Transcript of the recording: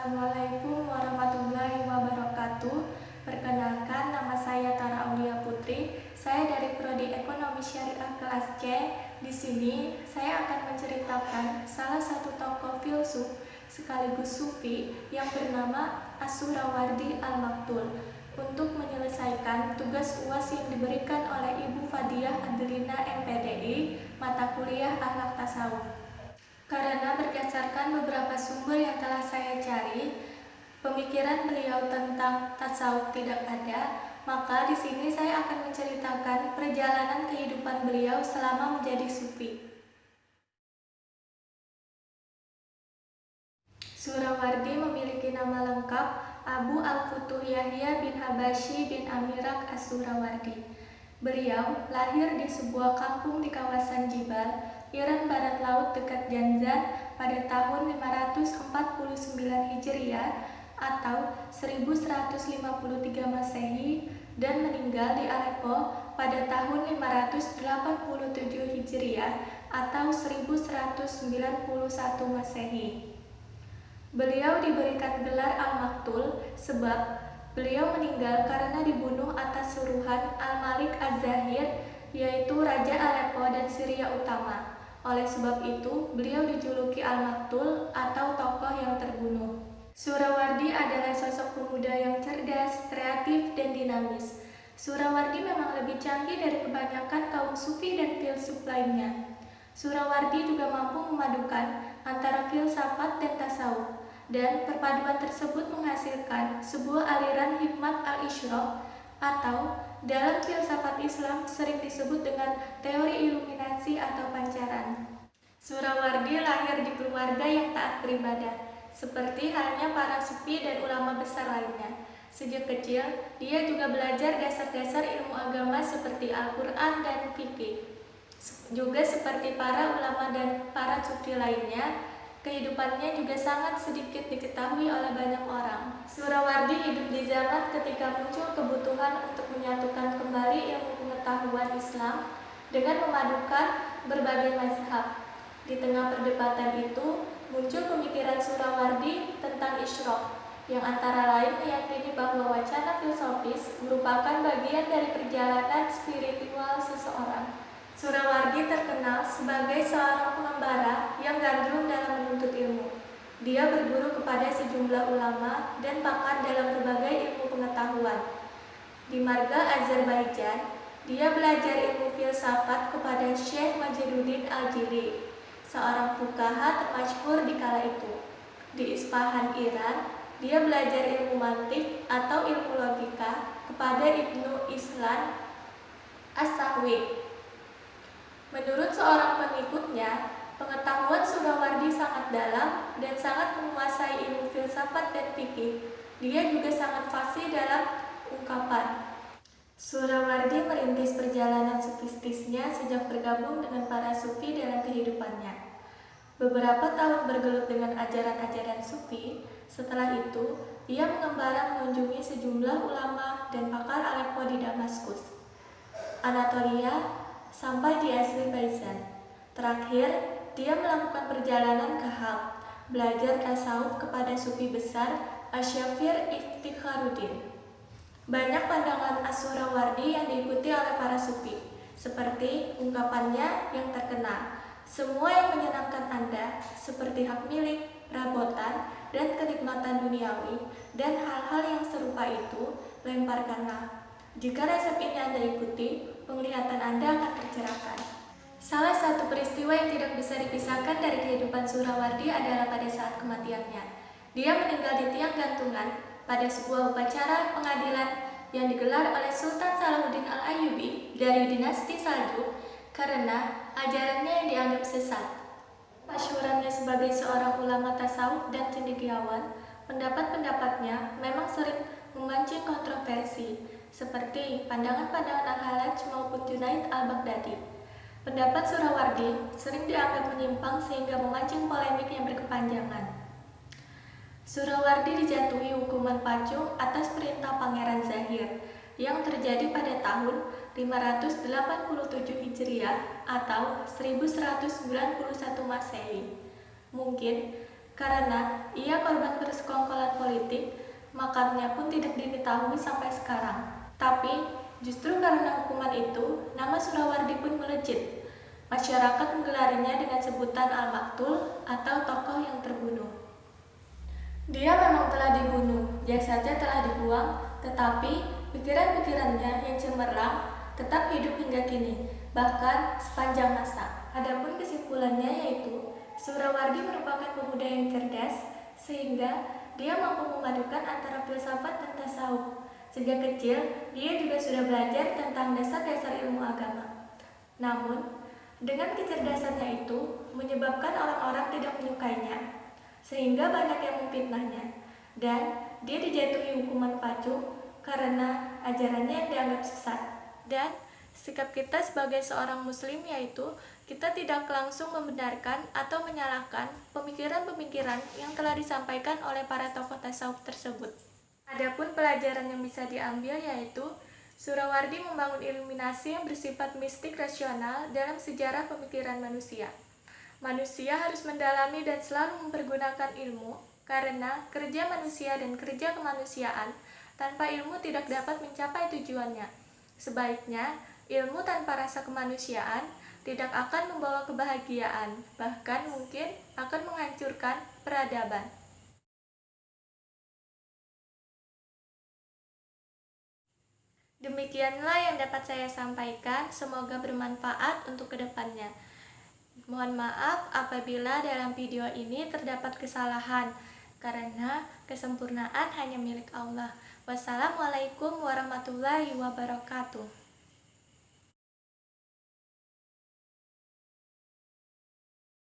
Assalamualaikum warahmatullahi wabarakatuh. Perkenalkan, nama saya Tara Aulia Putri. Saya dari Prodi Ekonomi Syariah kelas C. Di sini saya akan menceritakan salah satu tokoh filsuf sekaligus sufi yang bernama As-Surawardi Al-Maktul untuk menyelesaikan tugas UAS yang diberikan oleh Ibu Fadiah Adrina MPDI mata kuliah Akhlak Tasawuf. Karena berdasarkan beberapa sumber yang telah saya cari, pemikiran beliau tentang tasawuf tidak ada, maka di sini saya akan menceritakan perjalanan kehidupan beliau selama menjadi sufi. Surawardi memiliki nama lengkap Abu Al-Futuh Yahya bin Habashi bin Amirak As-Surawardi. Beliau lahir di sebuah kampung di kawasan Jibal, Iran Barat Laut dekat Janzan pada tahun 549 Hijriah atau 1153 Masehi dan meninggal di Aleppo pada tahun 587 Hijriah atau 1191 Masehi. Beliau diberikan gelar Al-Maktul sebab beliau meninggal karena dibunuh atas suruhan Al-Malik Az-Zahir, yaitu Raja Aleppo dan Syria Utama. Oleh sebab itu, beliau dijuluki Al-Maktul atau tokoh yang terbunuh. Surawardi adalah sosok pemuda yang cerdas, kreatif, dan dinamis. Surawardi memang lebih canggih dari kebanyakan kaum sufi dan filsuf lainnya. Surawardi juga mampu memadukan antara filsafat dan tasawuf, dan perpaduan tersebut menghasilkan sebuah aliran hikmat al-isyraq atau dalam filsafat Islam sering disebut dengan teori iluminasi atau pancaran. Surawardi lahir di keluarga yang taat beribadah, seperti halnya para sufi dan ulama besar lainnya. Sejak kecil, dia juga belajar dasar-dasar ilmu agama seperti Al-Quran dan fikih. Juga seperti para ulama dan para sufi lainnya, kehidupannya juga sangat sedikit diketahui oleh banyak orang. Surawardi hidup di zaman ketika muncul kebutuhan untuk menyatukan kembali ilmu pengetahuan Islam dengan memadukan berbagai mazhab. Di tengah perdebatan itu, muncul pemikiran Surawardi tentang isyraq, yang antara lain meyakini bahwa wacana filosofis merupakan bagian dari perjalanan spiritual seseorang. Surawardi terkenal sebagai seorang pengembara yang gandrung dalam menuntut ilmu. Dia berguru kepada sejumlah ulama dan pakar dalam berbagai ilmu pengetahuan. Di marga Azerbaijan, dia belajar ilmu filsafat kepada Syekh Majiduddin Al-Jili, seorang fuqaha termasyhur di kala itu. Di Isfahan, Iran, dia belajar ilmu mantik atau ilmu logika kepada Ibnu Islan As-Sahwi. Menurut seorang pengikutnya, pengetahuan Surawardi sangat dalam dan sangat menguasai ilmu filsafat dan fikih. Dia juga sangat fasih dalam ungkapan. Surawardi merintis perjalanan sufistisnya sejak bergabung dengan para sufi dalam kehidupannya. Beberapa tahun bergelut dengan ajaran-ajaran sufi, setelah itu ia mengembara mengunjungi sejumlah ulama dan pakar Aleppo di Damaskus, Anatolia, sampai di Azerbaijan. Terakhir, dia melakukan perjalanan ke Halab, belajar tasawuf kepada sufi besar Asyafir Iftikharuddin. Banyak pandangan As-Surawardi yang diikuti oleh para sufi, seperti ungkapannya yang terkenal, semua yang menyenangkan Anda, seperti hak milik, perabotan, dan kenikmatan duniawi, dan hal-hal yang serupa itu, lemparkanlah. Jika resep ini Anda ikuti, penglihatan Anda akan tercerahkan. Salah satu peristiwa yang tidak bisa dipisahkan dari kehidupan Surawardi adalah pada saat kematiannya. Dia meninggal di tiang gantungan pada sebuah upacara pengadilan yang digelar oleh Sultan Salahuddin Al-Ayyubi dari dinasti Saljuk karena ajarannya yang dianggap sesat. Masyhurannya sebagai seorang ulama tasawuf dan cendekiawan, pendapat-pendapatnya memang sering memancing kontroversi, seperti pandangan-pandangan Al-Hallaj maupun Junaid Al-Baghdadi. Pendapat Surawardi sering dianggap menyimpang sehingga memancing polemik yang berkepanjangan. Surawardi dijatuhi hukuman pacung atas perintah Pangeran Zahir yang terjadi pada tahun 587 Hijriah atau 1191 Masehi. Mungkin Karena ia korban persekongkolan politik, makamnya pun tidak diketahui sampai sekarang. Tapi, justru karena hukuman itu, nama Surawardi pun melejit. Masyarakat menggelarinya dengan sebutan Al-Maktul atau tokoh yang terbunuh. Dia memang telah dibunuh, dia saja telah dibuang, tetapi pikiran-pikirannya yang cemerlang tetap hidup hingga kini, bahkan sepanjang masa. Adapun kesimpulannya yaitu, Surawardi merupakan pemuda yang cerdas, sehingga dia mampu memadukan antara filsafat dan tasawuf. Sejak kecil, dia juga sudah belajar tentang dasar-dasar ilmu agama. Namun, dengan kecerdasannya itu, menyebabkan orang-orang tidak menyukainya, sehingga banyak yang memfitnahnya, dan dia dijatuhi hukuman pacu karena ajarannya yang dianggap sesat. Dan sikap kita sebagai seorang muslim yaitu kita tidak langsung membenarkan atau menyalahkan pemikiran-pemikiran yang telah disampaikan oleh para tokoh tasawuf tersebut. Adapun pelajaran yang bisa diambil yaitu Surawardi membangun iluminasi yang bersifat mistik rasional dalam sejarah pemikiran manusia. Manusia harus mendalami dan selalu mempergunakan ilmu, karena kerja manusia dan kerja kemanusiaan tanpa ilmu tidak dapat mencapai tujuannya. Sebaiknya, ilmu tanpa rasa kemanusiaan tidak akan membawa kebahagiaan, bahkan mungkin akan menghancurkan peradaban. Demikianlah yang dapat saya sampaikan, semoga bermanfaat untuk kedepannya. Mohon maaf apabila dalam video ini terdapat kesalahan, karena kesempurnaan hanya milik Allah. Wassalamualaikum warahmatullahi wabarakatuh.